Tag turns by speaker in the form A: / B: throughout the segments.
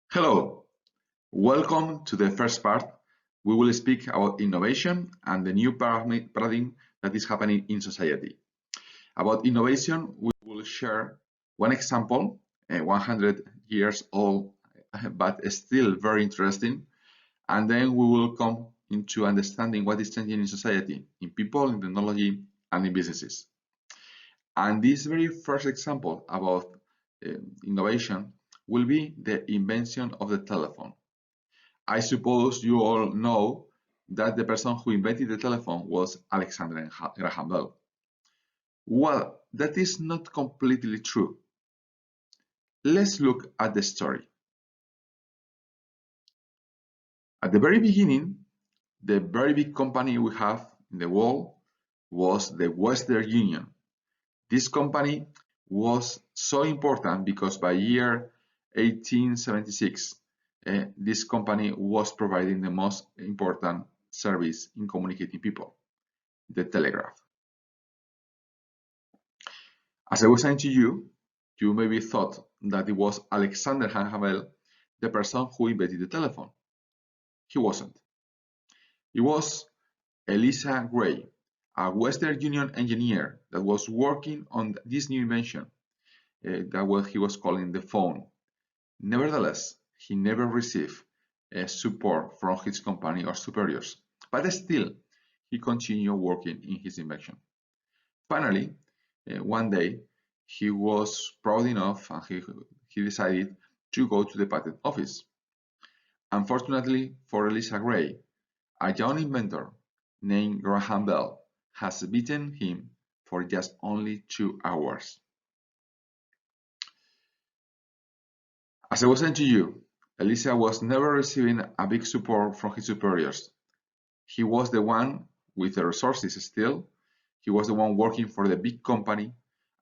A: Hello, welcome to the first part. We will speak about innovation and the new paradigm that is happening in society. About innovation, we will share one example, 100 years old, but still very interesting. And then we will come into understanding what is changing in society, in people, in technology, and in businesses. And this very first example about innovation will be the invention of the telephone. I suppose you all know that the person who invented the telephone was Alexander Graham Bell. Well, that is not completely true. Let's look at the story. At the very beginning, the very big company we have in the world was the Western Union. This company was so important because by year 1876, this company was providing the most important service in communicating people, the telegraph. As I was saying to you, you maybe thought that it was Alexander Graham Bell, the person who invented the telephone. He wasn't. It was Eliza Gray, a Western Union engineer that was working on this new invention, that what he was calling the phone. Nevertheless, he never received support from his company or superiors, but still, he continued working in his invention. Finally, one day, he was proud enough and he decided to go to the patent office. Unfortunately for Eliza Gray, a young inventor named Graham Bell has beaten him for just only 2 hours. As I was saying to you, Eliza was never receiving a big support from his superiors. He was the one with the resources still. He was the one working for the big company,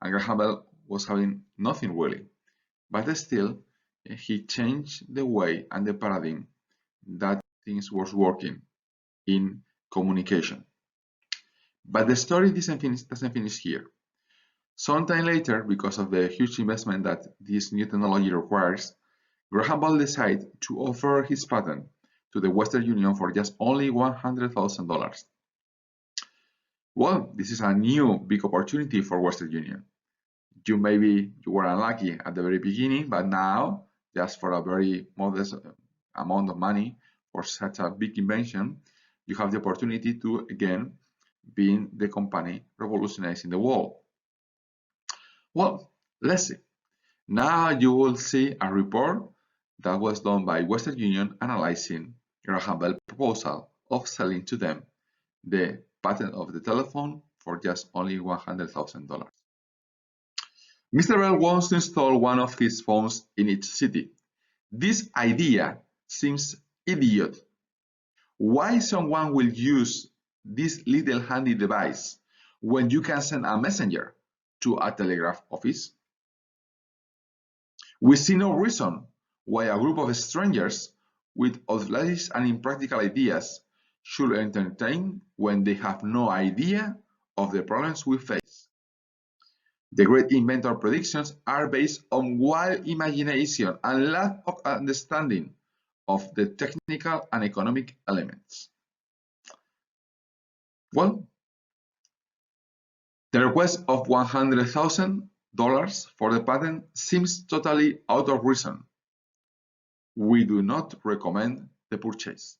A: and Graham Bell was having nothing really. But still, he changed the way and the paradigm that things was working in communication. But the story doesn't finish here. Sometime later, because of the huge investment that this new technology requires, Graham Bell decided to offer his patent to the Western Union for just only $100,000. Well, this is a new big opportunity for Western Union. Maybe you were unlucky at the very beginning, but now, just for a very modest amount of money for such a big invention, you have the opportunity to again be the company revolutionizing the world. Well, let's see. Now you will see a report that was done by Western Union analyzing Graham Bell's proposal of selling to them the patent of the telephone for just only $100,000. Mr. Bell wants to install one of his phones in each city. This idea seems idiot. Why someone will use this little handy device when you can send a messenger to a telegraph office? We see no reason why a group of strangers with outlandish and impractical ideas should entertain when they have no idea of the problems we face. The great inventor predictions are based on wild imagination and lack of understanding of the technical and economic elements. Well, the request of $100,000 for the patent seems totally out of reason. We do not recommend the purchase.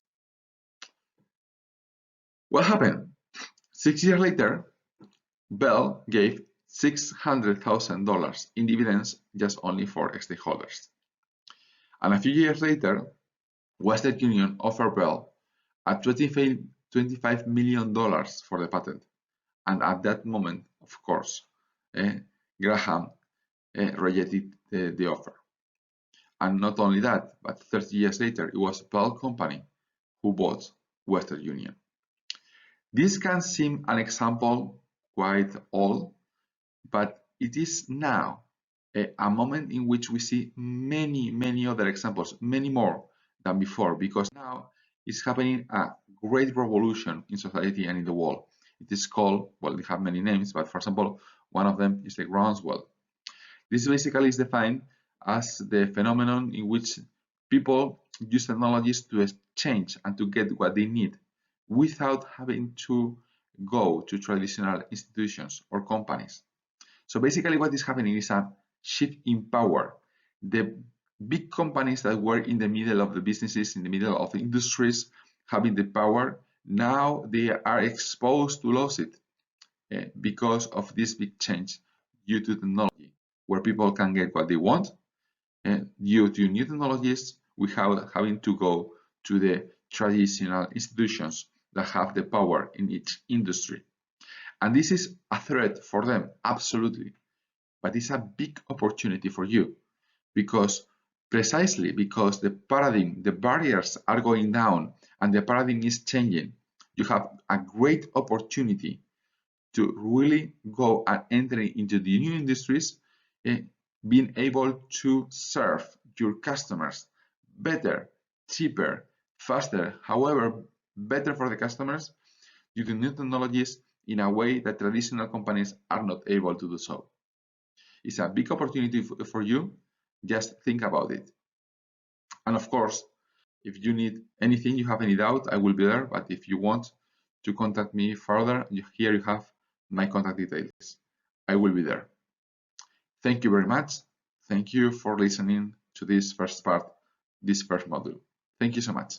A: What happened? 6 years later, Bell gave $600,000 in dividends just only for stakeholders. And a few years later, Western Union offered Bell a $25 million for the patent. And at that moment, of course, Graham rejected the offer. And not only that, but 30 years later, it was Bell Company who bought Western Union. This can seem an example quite old, but it is now a moment in which we see many other examples, many more than before, because now it's happening a great revolution in society and in the world. It is called, well, they have many names, but for example, one of them is the groundswell. This basically is defined as the phenomenon in which People use technologies to exchange and to get what they need without having to go to traditional institutions or companies. So basically what is happening is a shift in power. The big companies that were in the middle of the businesses, in the middle of the industries, having the power, now they are exposed to lose it because of this big change due to technology, where people can get what they want due to new technologies without having to go to the traditional institutions that have the power in each industry. And this is a threat for them, absolutely. But it's a big opportunity for you precisely because the paradigm, the barriers are going down and the paradigm is changing. You have a great opportunity to really go and enter into the new industries, being able to serve your customers better, cheaper, faster, however, better for the customers due to new technologies in a way that traditional companies are not able to do so. It's a big opportunity for you. Just think about it. And of course, if you need anything, you have any doubt, I will be there. But if you want to contact me further, here you have my contact details. I will be there. Thank you very much. Thank you for listening to this first part, this first module. Thank you so much.